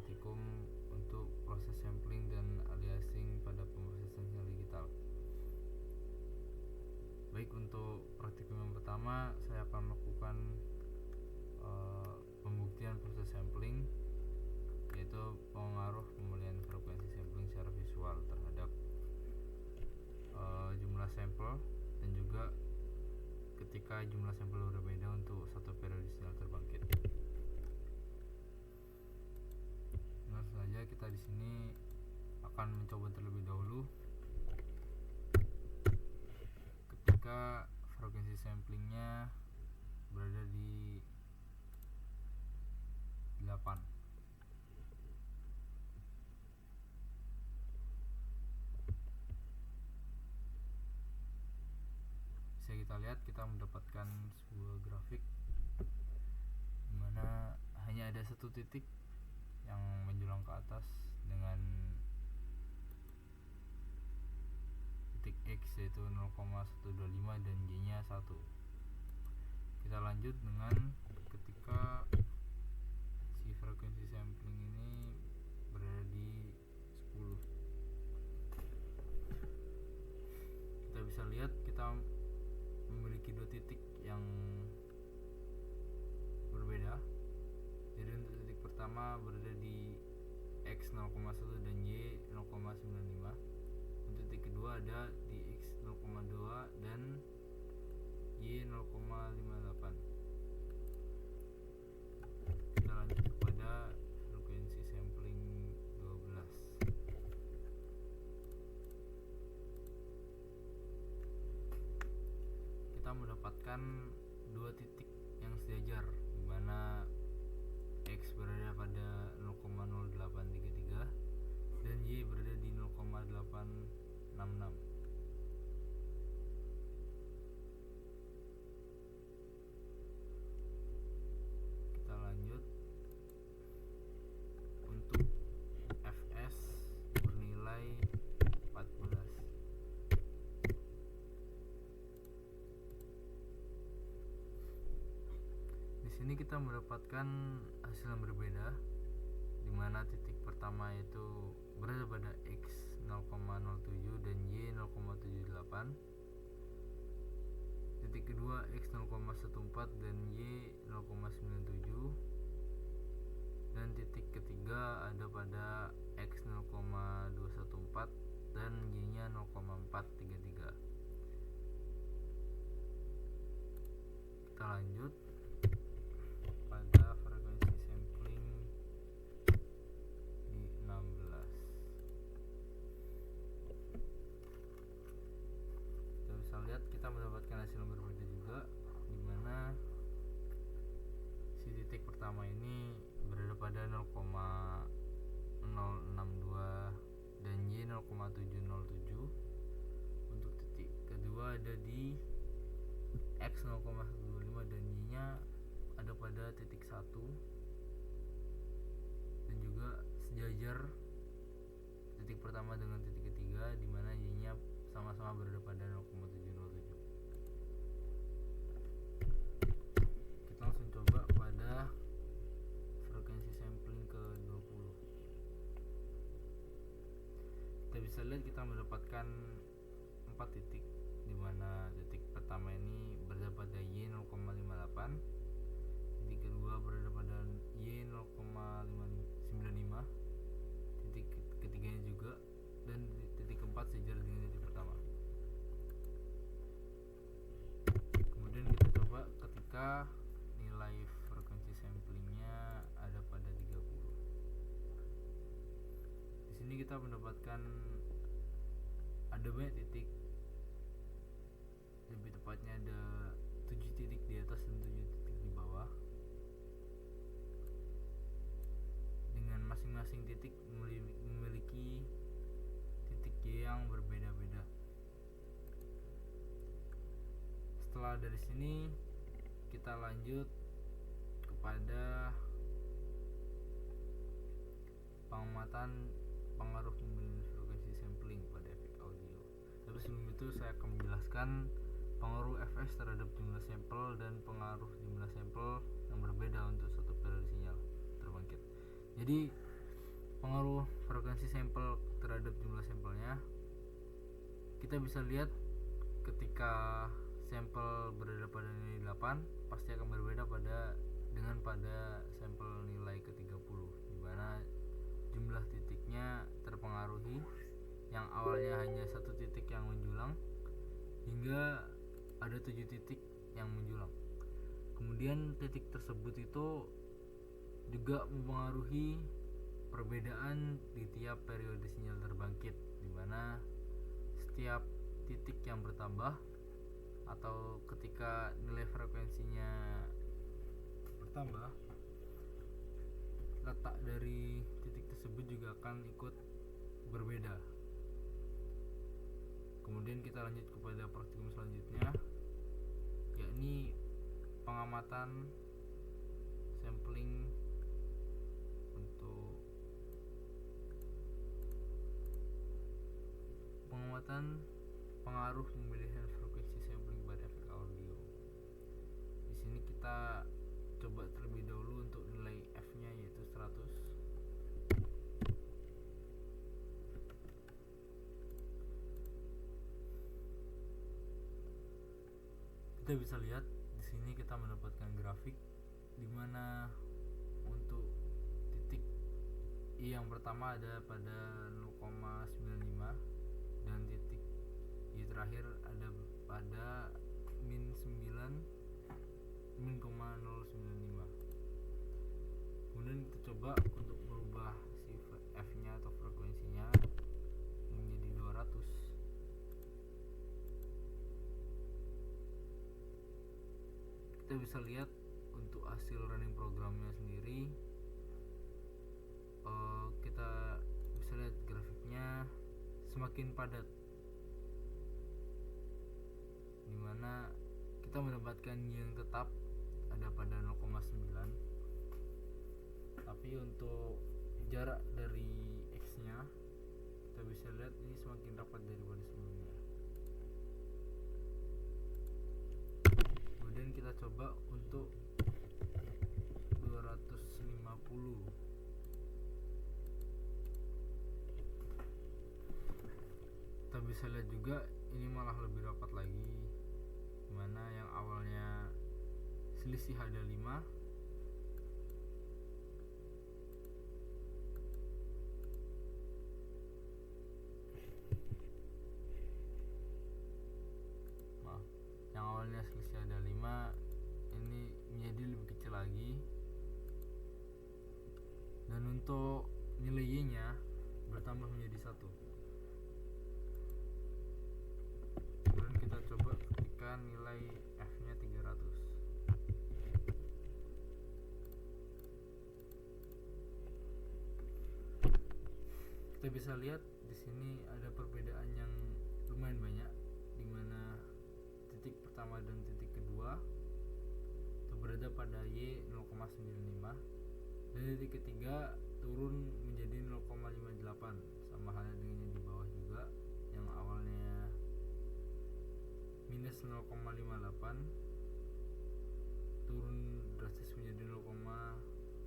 praktikum untuk proses sampling dan aliasing pada pemrosesan sinyal digital. Baik, untuk praktikum yang pertama saya akan melakukan pembuktian proses sampling, yaitu pengaruh pemulihan frekuensi sampling secara visual terhadap jumlah sampel dan juga ketika jumlah sampel berbeda untuk satu periode sinyal terbangkit. Langsung saja kita di sini akan mencoba terlebih dahulu ketika frekuensi samplingnya berada di 8. Bisa kita lihat, kita mendapatkan sebuah grafik di mana hanya ada satu titik yang menjulang ke atas dengan titik X yaitu 0,125 dan Y nya 1. Kita lanjut dengan ketika si frekuensi sampling ini berada di 10. Kita bisa lihat kita memiliki dua titik yang berbeda. Jadi untuk titik pertama berada di X 0,1 dan Y 0,95. Untuk titik kedua ada di X 0,2 dan Y 0,58. Kita lanjut kepada frekuensi sampling 12. Kita mendapatkan dua titik yang sejajar di mana X berada pada 0,0833 dan Y berada di 0,866. Kita lanjut untuk Fs bernilai 14. Di sini kita mendapatkan hasil yang berbeda, di mana titik pertama itu berada pada X 0,07 dan Y 0,78. Titik kedua X 0,14 dan Y 0,97. Dan titik ketiga ada pada X 0,214 dan Y nya 0,433. Kita lanjut pada frekuensi sampling di 16. Kita bisa lihat kita mendapatkan hasil yang berbeda juga, di mana si titik pertama ini berada pada 0,062 dan Y 0,707. Untuk titik kedua ada di X 0,125 dan Y nya ada pada titik 1 dan juga sejajar titik pertama dengan titik ketiga, di mana Y nya sama-sama berada pada 0,707. Kita langsung coba pada frekuensi sampling ke 20. Kita bisa lihat kita mendapatkan 4 titik, di mana titik pertama ini berada pada Y 0,58, titik kedua berada pada Y 0,95, titik ketiganya juga, dan titik keempat sejajar dengan titik pertama. Kemudian kita coba ketika nilai frekuensi samplingnya ada pada 30. Di sini kita mendapatkan ada banyak titik, lebih tepatnya ada 7 titik di atas dan 7 titik di bawah, dengan masing-masing titik memiliki titik Y yang berbeda-beda. Setelah dari sini kita lanjut kepada pengamatan pengaruh pemilihan frekuensi sampling pada efek audio. Tapi sebelum itu saya akan menjelaskan pengaruh Fs terhadap jumlah sampel dan pengaruh jumlah sampel yang berbeda untuk satu periode sinyal terbangkit. Jadi pengaruh frekuensi sampel terhadap jumlah sampelnya, kita bisa lihat ketika sampel berada pada nilai 8 pasti akan berbeda dengan pada sampel nilai ke-30, di mana jumlah titiknya terpengaruhi, yang awalnya hanya 1 titik yang menjulang hingga ada 7 titik yang menjulang. Kemudian titik tersebut itu juga mempengaruhi perbedaan di tiap periode sinyal terbangkit, di mana setiap titik yang bertambah atau ketika nilai frekuensinya bertambah, letak dari titik tersebut juga akan ikut berbeda. Kemudian kita lanjut kepada praktikum selanjutnya, yakni pengamatan sampling untuk pengamatan pengaruh pemilihan frekuensi sampling pada efek audio. Di sini kita coba terlebih dahulu untuk nilai F-nya yaitu 100. Kita bisa lihat di sini kita mendapatkan grafik di mana untuk titik I yang pertama ada pada 0,95 dan titik I terakhir ada pada min 0,095. Kemudian kita coba untuk merubah si F-nya atau frekuensinya menjadi 200. Kita bisa lihat untuk hasil running programnya sendiri, kita bisa lihat grafiknya semakin padat, dimana kita mendapatkan yang tetap ada pada 0,9, tapi untuk jarak dari X nya kita bisa lihat ini semakin rapat daripada sebelumnya. Kemudian kita coba untuk 250. Kita bisa lihat juga ini malah lebih rapat lagi, dimana yang awalnya selisih ada 5, yang awalnya selisih ada 5 ini menjadi lebih kecil lagi, dan untuk nilai Y nya bertambah menjadi 1. Kemudian kita coba ketikkan nilai F nya 300. Kita bisa lihat di sini ada perbedaan yang lumayan banyak, di mana titik pertama dan titik kedua itu berada pada Y 0,95 dan titik ketiga turun menjadi 0,58, sama halnya dengan yang di bawah juga, yang awalnya minus 0,58 turun drastis menjadi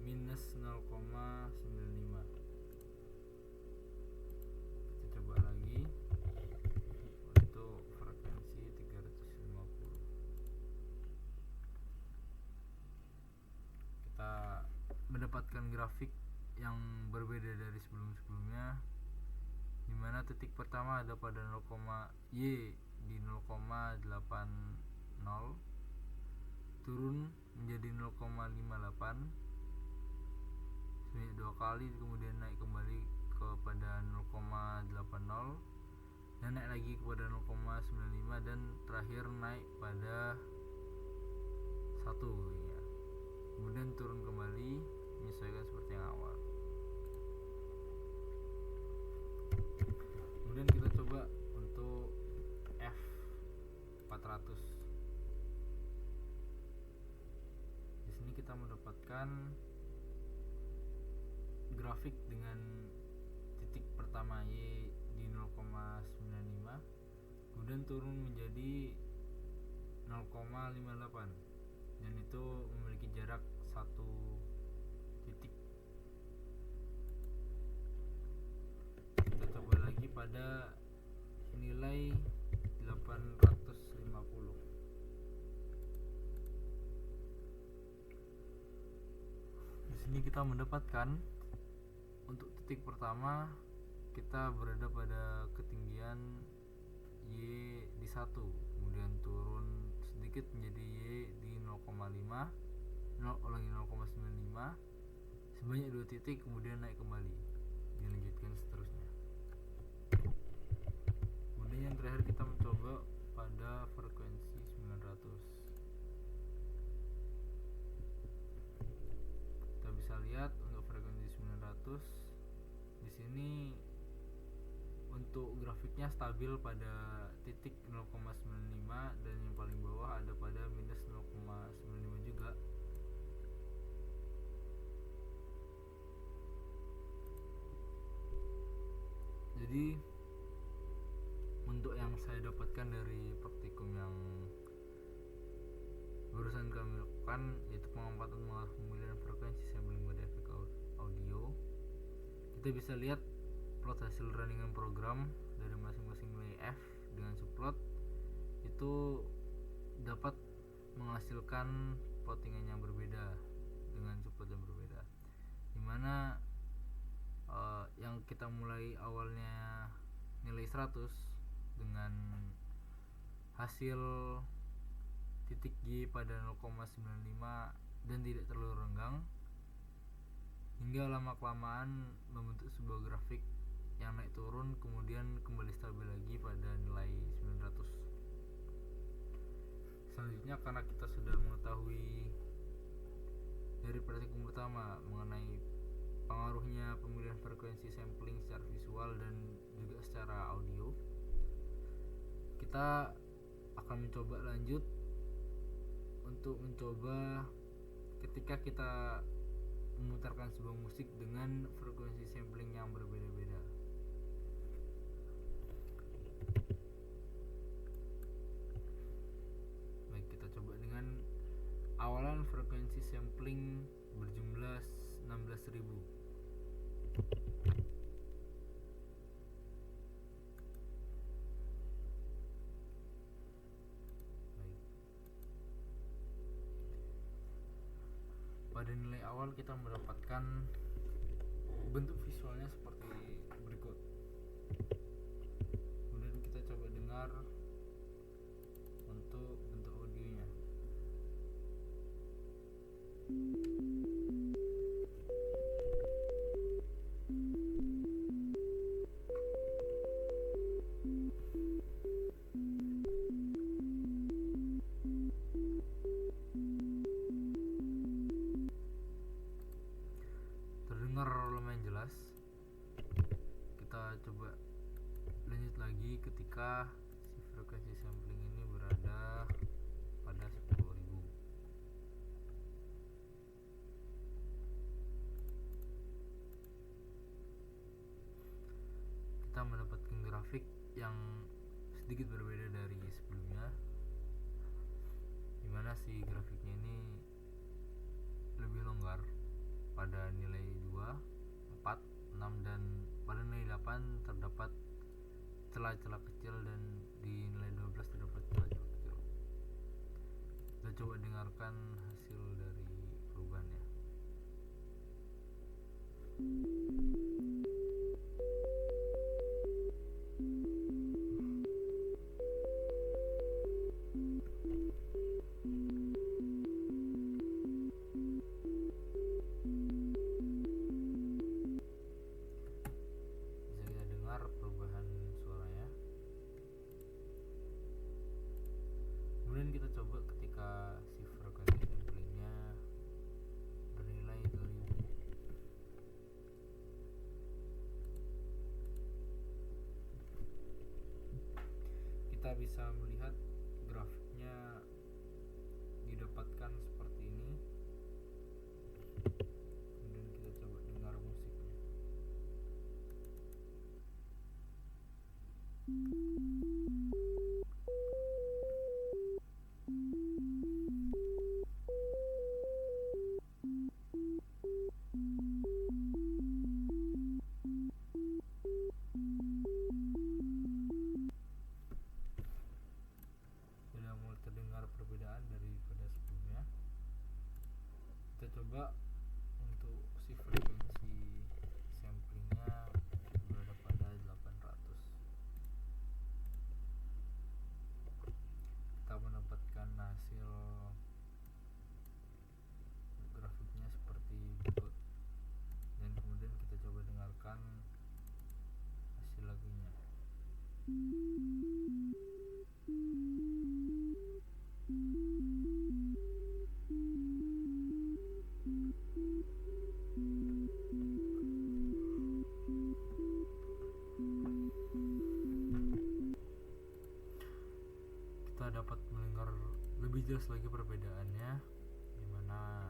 minus 0,95. Kita coba lagi untuk frekuensi 350. Kita mendapatkan grafik yang berbeda dari sebelum-sebelumnya, dimana titik pertama ada pada Y di 0,80 turun menjadi 0,58 sebanyak 2 kali, kemudian naik kembali kepada 0,80 dan naik lagi kepada 0,95 dan terakhir naik pada 1 ya. Kemudian turun kembali menyesuaikan seperti yang awal. Kemudian kita coba untuk F400. Di sini kita mendapatkan grafik dengan titik pertama Y di 0,95, kemudian turun menjadi 0,58, dan itu memiliki jarak 1 titik. pada nilai 850. Di sini kita mendapatkan untuk titik pertama kita berada pada ketinggian Y di 1, kemudian turun sedikit menjadi Y di 0,95 sebanyak 2 titik, kemudian naik kembali, dilanjutkan seterusnya. Kemudian yang terakhir kita mencoba pada frekuensi 900. Kita bisa lihat untuk frekuensi 900 di sini untuk grafiknya stabil pada titik 0,95 dan yang paling bawah ada pada minus 0,95 juga. Jadi untuk yang saya dapatkan dari praktikum yang barusan kami lakukan, yaitu pengamatan pengaruh pemilihan frekuensi sampling pada efek audio, kita bisa lihat plot hasil runningan program dari masing-masing nilai F dengan subplot itu dapat menghasilkan plottingan yang berbeda dengan subplot yang berbeda, dimana yang kita mulai awalnya nilai 100 dengan hasil titik G pada 0,95 dan tidak terlalu renggang, hingga lama kelamaan membentuk sebuah grafik yang naik turun kemudian kembali stabil lagi pada nilai 900. Selanjutnya, karena kita sudah mengetahui dari praktikum pertama mengenai pengaruhnya pemilihan frekuensi sampling secara visual dan juga secara audio, kita akan mencoba lanjut untuk mencoba ketika kita memutarkan sebuah musik dengan frekuensi sampling yang berbeda-beda. Baik, kita coba dengan awalan frekuensi sampling berjumlah 16.000. Pada nilai awal kita mendapatkan bentuk visualnya seperti berikut. Kemudian kita coba dengar untuk bentuk audionya. Terdengar lumayan jelas. Kita coba lanjut lagi ketika si frekuensi sampling ini berada pada 10.000. Kita mendapatkan grafik yang sedikit berbeda dari sebelumnya, dimana si grafiknya ini lebih longgar pada nilai 2, 4, 6 dan pada nilai 8 terdapat celah-celah kecil dan di nilai 12 terdapat celah-celah kecil. Kita coba dengarkan hasil dari perubahannya. Kemudian kita coba ketika si frekuensi samplingnya bernilai 2000. Kita bisa melihat grafiknya didapatkan seperti ini. Kemudian kita coba dengar musiknya. lebih jelas lagi perbedaannya, dimana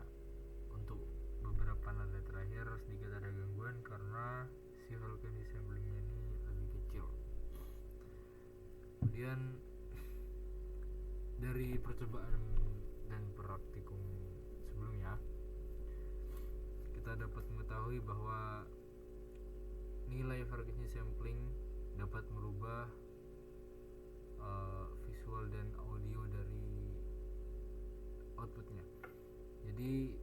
untuk beberapa nada terakhir sedikit ada gangguan karena si frequency samplingnya ini lebih kecil. Kemudian dari percobaan dan praktikum sebelumnya, kita dapat mengetahui bahwa nilai frekuensi sampling dapat merubah visual dan audio dari outputnya. Jadi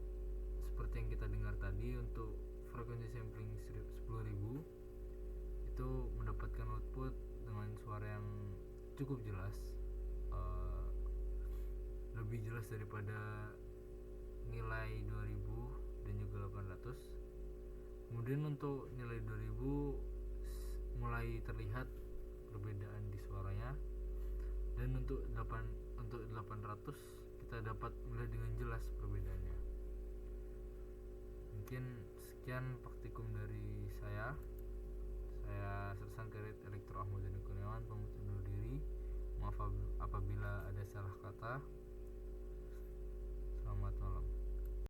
seperti yang kita dengar tadi, untuk frekuensi sampling 10.000 itu mendapatkan output dengan suara yang cukup jelas, lebih jelas daripada nilai 2000 dan juga 800. Kemudian untuk nilai 2000 mulai terlihat perbedaan di suaranya, dan untuk 800 kita dapat melihat dengan jelas perbedaannya. Mungkin sekian praktikum dari saya Sersan Karet Elektro Ahmad Dhani Kurniawan, pamit undur diri. Maaf apabila ada salah kata.